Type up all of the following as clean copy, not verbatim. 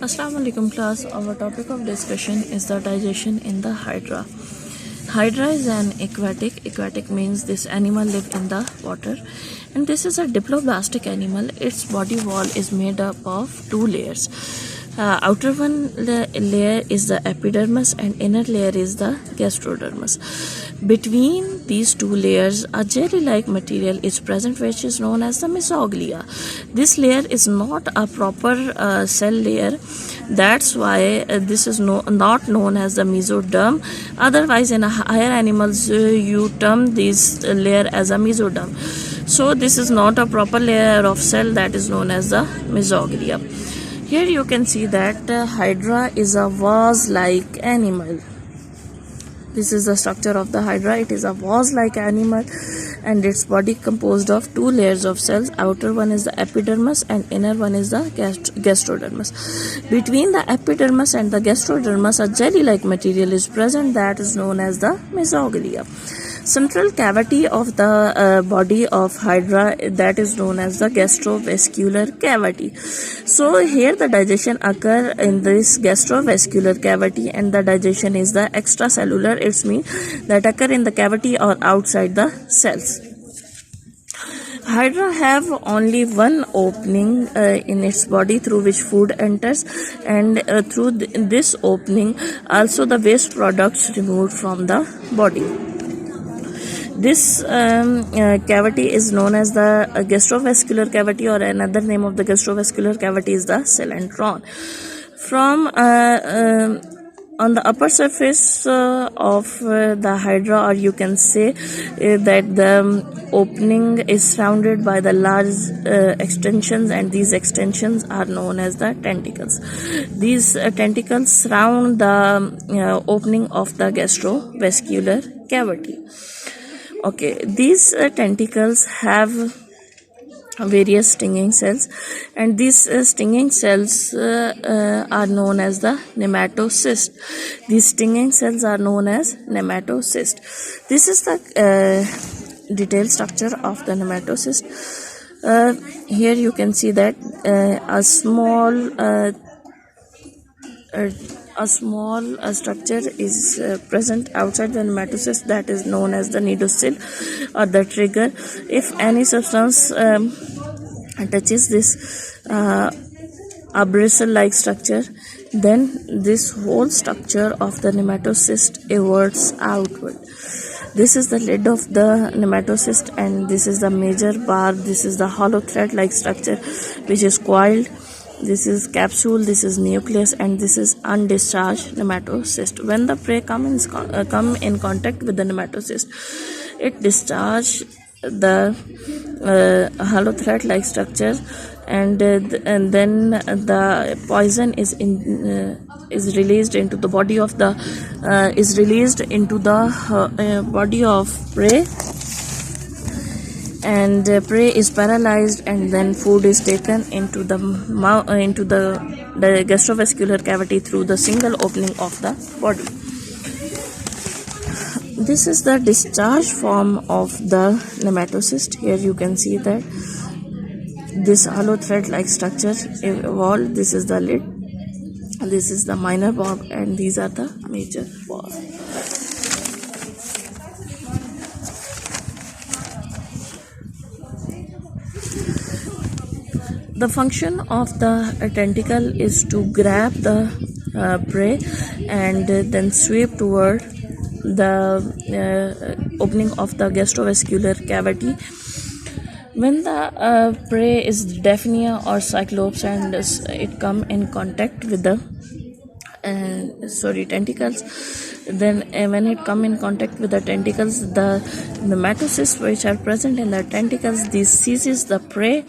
Assalamu alaikum class. Our topic of discussion is the digestion in the hydra. Hydra is an aquatic. Aquatic means this animal live in the water, and this is a diploblastic animal. Its body wall is made up of two layers. Outer one layer is the epidermis and inner layer is the gastrodermis. Between these two layers, a jelly-like material is present which is known as the mesoglea. This layer is not a proper cell layer. That's why this is not known as the mesoderm. Otherwise, in higher animals, you term this layer as a mesoderm. So this is not a proper layer of cell that is known as the mesoglea. Here you can see that hydra is a vase-like animal. This is the structure of the hydra. It is a vase-like animal and its body composed of two layers of cells. Outer one is the epidermis and inner one is the gastrodermis. Between the epidermis and the gastrodermis, a jelly-like material is present that is known as the mesoglea. Central cavity of the body of hydra, that is known as the gastrovascular cavity. So here the digestion occur in this gastrovascular cavity, and the digestion is the extracellular. It means that occur in the cavity or outside the cells. Hydra have only one opening in its body through which food enters, and through this opening also the waste products removed from the body. This cavity is known as the gastrovascular cavity, or another name of the gastrovascular cavity is the coelentron. From on the upper surface of the hydra, or you can say that the opening is surrounded by the large extensions, and these extensions are known as the tentacles. These tentacles surround the opening of the gastrovascular cavity. Okay, these tentacles have various stinging cells, and these stinging cells are known as the nematocyst. These stinging cells are known as nematocyst. This is the detailed structure of the nematocyst. Here you can see that a small structure is present outside the nematocyst that is known as the nidocyle or the trigger. If any substance touches this a bristle-like structure, then this whole structure of the nematocyst everts outward. This is the lid of the nematocyst, and this is the major bar. This is the hollow thread-like structure which is coiled. This is capsule, this is nucleus, and this is undischarged nematocyst. When the prey come in contact with the nematocyst, it discharges the hollow thread-like structure, and then the poison is released into the body of the body of prey. And prey is paralyzed, and then food is taken into the gastrovascular cavity through the single opening of the body. This is the discharge form of the nematocyst. Here you can see that this hollow thread-like structure evolved. This is the lid, this is the minor valve, and these are the major valve. The function of the tentacle is to grab the prey and then sweep toward the opening of the gastrovascular cavity. When the prey is Daphnia or Cyclops and it come in contact with the tentacles, then when it come in contact with the tentacles, the nematocysts which are present in the tentacles, this seizes the prey,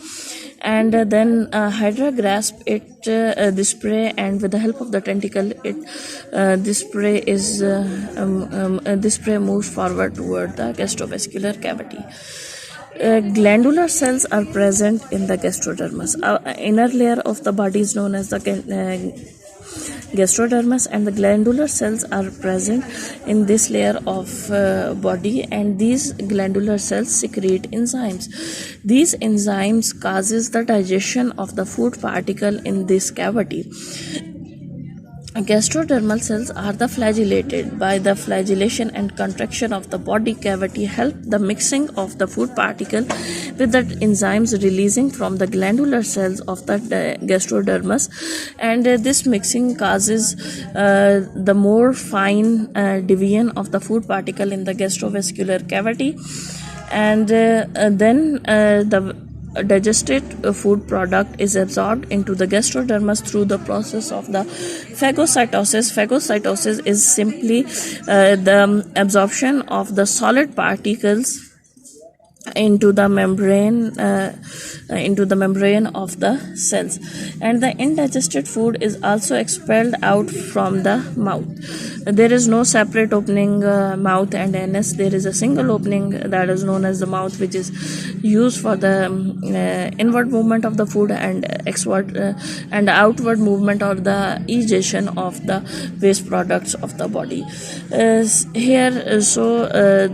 and then hydra grasp it this prey, and with the help of the tentacle this prey moves forward toward the gastrovascular cavity. Glandular cells are present in the gastrodermis. Inner layer of the body is known as the gastrodermis, and the glandular cells are present in this layer of body, and these glandular cells secrete enzymes. These enzymes causes the digestion of the food particle in this cavity. Gastrodermal cells are the flagellated. By the flagellation and contraction of the body cavity help the mixing of the food particle with the enzymes releasing from the glandular cells of the gastrodermis, and this mixing causes the more fine division of the food particle in the gastrovascular cavity, and then the digested food product is absorbed into the gastrodermis through the process of the phagocytosis. Phagocytosis is simply the absorption of the solid particles into the membrane of the cells, and the indigested food is also expelled out from the mouth. There is no separate opening mouth and anus. There is a single opening that is known as the mouth, which is used for the inward movement of the food and and outward movement or the egestion of the waste products of the body.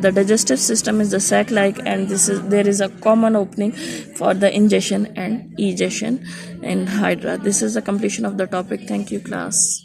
The digestive system is the sac-like, and there is a common opening for the ingestion and egestion in hydra. This is the completion of the topic. Thank you, class.